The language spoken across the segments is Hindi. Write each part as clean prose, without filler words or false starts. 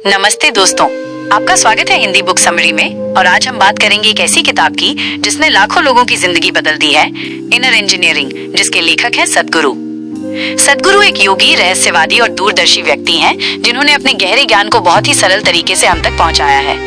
नमस्ते दोस्तों, आपका स्वागत है हिंदी बुक समरी में। और आज हम बात करेंगे एक ऐसी किताब की जिसने लाखों लोगों की जिंदगी बदल दी है, इनर इंजीनियरिंग, जिसके लेखक हैं सद्गुरु। सद्गुरु एक योगी, रहस्यवादी और दूरदर्शी व्यक्ति हैं जिन्होंने अपने गहरे ज्ञान को बहुत ही सरल तरीके से हम तक पहुंचाया है।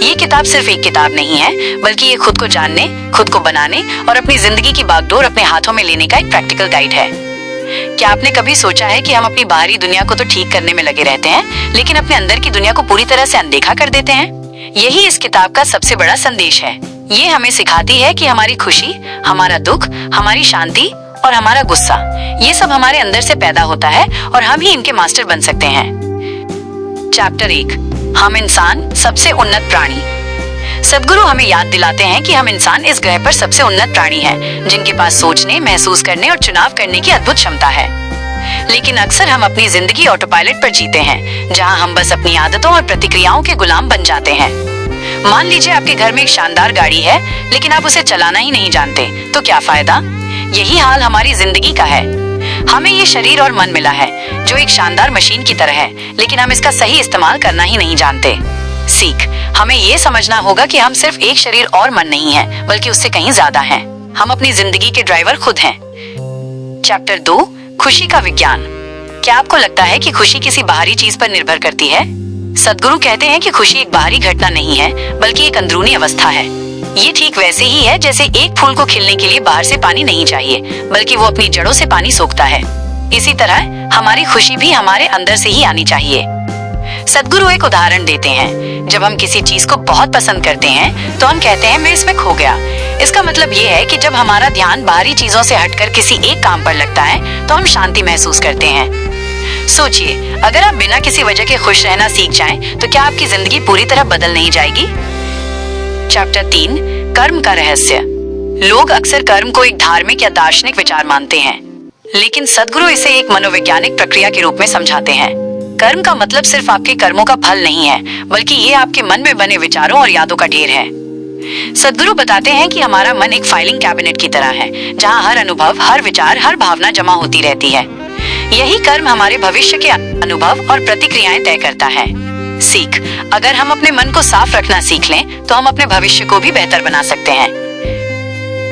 ये किताब सिर्फ एक किताब नहीं है, बल्कि ये खुद को जानने, खुद को बनाने और अपनी जिंदगी की बागडोर अपने हाथों में लेने का एक प्रैक्टिकल गाइड है। क्या आपने कभी सोचा है कि हम अपनी बाहरी दुनिया को तो ठीक करने में लगे रहते हैं, लेकिन अपने अंदर की दुनिया को पूरी तरह से अनदेखा कर देते हैं? यही इस किताब का सबसे बड़ा संदेश है। ये हमें सिखाती है कि हमारी खुशी, हमारा दुख, हमारी शांति और हमारा गुस्सा, ये सब हमारे अंदर से पैदा होता है और हम ही इनके मास्टर बन सकते हैं। चैप्टर 1, हम इंसान सबसे उन्नत प्राणी। सद्गुरु हमें याद दिलाते हैं कि हम इंसान इस ग्रह पर सबसे उन्नत प्राणी हैं, जिनके पास सोचने, महसूस करने और चुनाव करने की अद्भुत क्षमता है। लेकिन अक्सर हम अपनी जिंदगी ऑटो पायलट पर जीते हैं, जहां हम बस अपनी आदतों और प्रतिक्रियाओं के गुलाम बन जाते हैं। मान लीजिए आपके घर में एक शानदार गाड़ी है, लेकिन आप उसे चलाना ही नहीं जानते, तो क्या फायदा? यही हाल हमारी जिंदगी का है। हमें ये शरीर और मन मिला है, जो एक शानदार मशीन की तरह है, लेकिन हम इसका सही इस्तेमाल करना ही नहीं जानते। सीख, हमें ये समझना होगा कि हम सिर्फ एक शरीर और मन नहीं है, बल्कि उससे कहीं ज्यादा हैं। हम अपनी जिंदगी के ड्राइवर खुद हैं। चैप्टर 2, खुशी का विज्ञान। क्या आपको लगता है कि खुशी किसी बाहरी चीज पर निर्भर करती है? सद्गुरु कहते हैं कि खुशी एक बाहरी घटना नहीं है, बल्कि एक अंदरूनी अवस्था है। ये ठीक वैसे ही है जैसे एक फूल को खिलने के लिए बाहर से पानी नहीं चाहिए, बल्कि वो अपनी जड़ों से पानी सोखता है। इसी तरह हमारी खुशी भी हमारे अंदर से ही आनी चाहिए। सद्गुरु एक उदाहरण देते हैं। जब हम किसी चीज को बहुत पसंद करते हैं, तो हम कहते हैं मैं इसमें खो गया। इसका मतलब ये है कि जब हमारा ध्यान बाहरी चीजों से हटकर किसी एक काम पर लगता है, तो हम शांति महसूस करते हैं। सोचिए, अगर आप बिना किसी वजह के खुश रहना सीख जाएं, तो क्या आपकी जिंदगी पूरी तरह बदल नहीं जाएगी? चैप्टर 3, कर्म का रहस्य। लोग अक्सर कर्म को एक धार्मिक या दार्शनिक विचार मानते हैं, लेकिन सद्गुरु इसे एक मनोवैज्ञानिक प्रक्रिया के रूप में समझाते हैं। कर्म का मतलब सिर्फ आपके कर्मों का फल नहीं है, बल्कि ये आपके मन में बने विचारों और यादों का ढेर है। सद्गुरु बताते हैं कि हमारा मन एक फाइलिंग कैबिनेट की तरह है, जहां हर अनुभव, हर विचार, हर भावना जमा होती रहती है। यही कर्म हमारे भविष्य के अनुभव और प्रतिक्रियाएं तय करता है। सीख, अगर हम अपने मन को साफ रखना सीख लें, तो हम अपने भविष्य को भी बेहतर बना सकते हैं।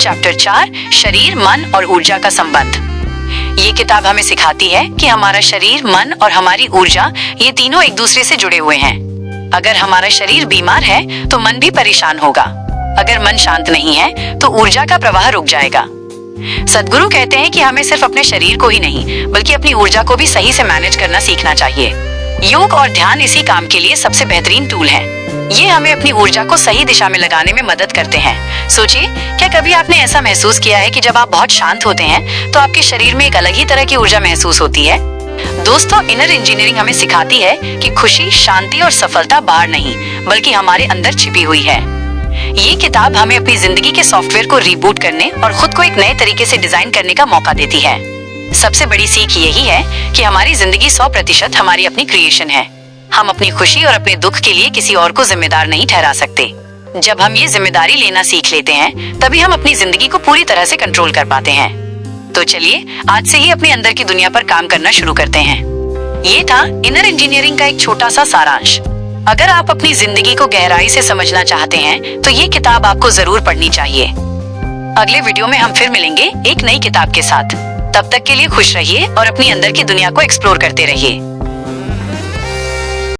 चैप्टर 4, शरीर, मन और ऊर्जा का संबंध। ये किताब हमें सिखाती है कि हमारा शरीर, मन और हमारी ऊर्जा, ये तीनों एक दूसरे से जुड़े हुए हैं। अगर हमारा शरीर बीमार है, तो मन भी परेशान होगा। अगर मन शांत नहीं है, तो ऊर्जा का प्रवाह रुक जाएगा। सद्गुरु कहते हैं कि हमें सिर्फ अपने शरीर को ही नहीं, बल्कि अपनी ऊर्जा को भी सही से मैनेज करना सीखना चाहिए। योग और ध्यान इसी काम के लिए सबसे बेहतरीन टूल है। ये हमें अपनी ऊर्जा को सही दिशा में लगाने में मदद करते हैं। सोचिए, क्या कभी आपने ऐसा महसूस किया है कि जब आप बहुत शांत होते हैं, तो आपके शरीर में एक अलग ही तरह की ऊर्जा महसूस होती है? दोस्तों, इनर इंजीनियरिंग हमें सिखाती है कि खुशी, शांति और सफलता बाहर नहीं, बल्कि हमारे अंदर छिपी हुई है। ये किताब हमें अपनी जिंदगी के सॉफ्टवेयर को रीबूट करने और खुद को एक नए तरीके से डिजाइन करने का मौका देती है। सबसे बड़ी सीख यही है कि हमारी जिंदगी 100% हमारी अपनी क्रिएशन है। हम अपनी खुशी और अपने दुख के लिए किसी और को जिम्मेदार नहीं ठहरा सकते। जब हम ये जिम्मेदारी लेना सीख लेते हैं, तभी हम अपनी जिंदगी को पूरी तरह से कंट्रोल कर पाते हैं। तो चलिए, आज से ही अपने अंदर की दुनिया पर काम करना शुरू करते हैं। ये था इनर इंजीनियरिंग का एक छोटा सा सारांश। अगर आप अपनी जिंदगी को गहराई से समझना चाहते हैं, तो ये किताब आपको जरूर पढ़नी चाहिए। अगले वीडियो में हम फिर मिलेंगे एक नई किताब के साथ। तब तक के लिए खुश रहिए और अपनी अंदर की दुनिया को एक्सप्लोर करते रहिए।